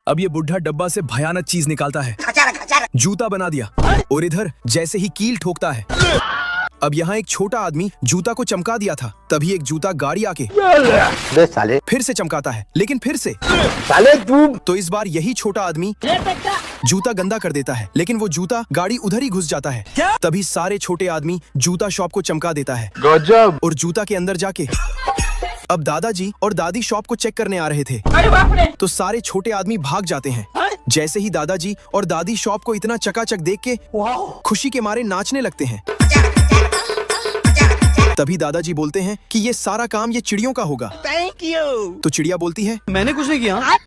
अब ये बुढ़ा डब्बा से भयानक चीज निकालता है। जूता बना दिया और इधर जैसे ही कील ठोकता है। अब यहाँ एक छोटा आदमी जूता को चमका दिया था, तभी एक जूता गाड़ी आके साले फिर से चमकाता है, लेकिन फिर से साले तू तो इस बार यही छोटा आदमी जूता गंदा कर देता है, लेकिन वो जूता गाड़ी उधर ही घुस जाता है। तभी सारे छोटे आदमी जूता शॉप को चमका देता है गजब। और जूता के अंदर जाके अब दादाजी और दादी शॉप को चेक करने आ रहे थे, तो सारे छोटे आदमी भाग जाते हैं। जैसे ही दादाजी और दादी शॉप को इतना चकाचक देख के खुशी के मारे नाचने लगते हैं। तभी दादाजी बोलते हैं कि ये सारा काम ये चिड़ियों का होगा। Thank you. तो चिड़िया बोलती है, मैंने कुछ नहीं किया।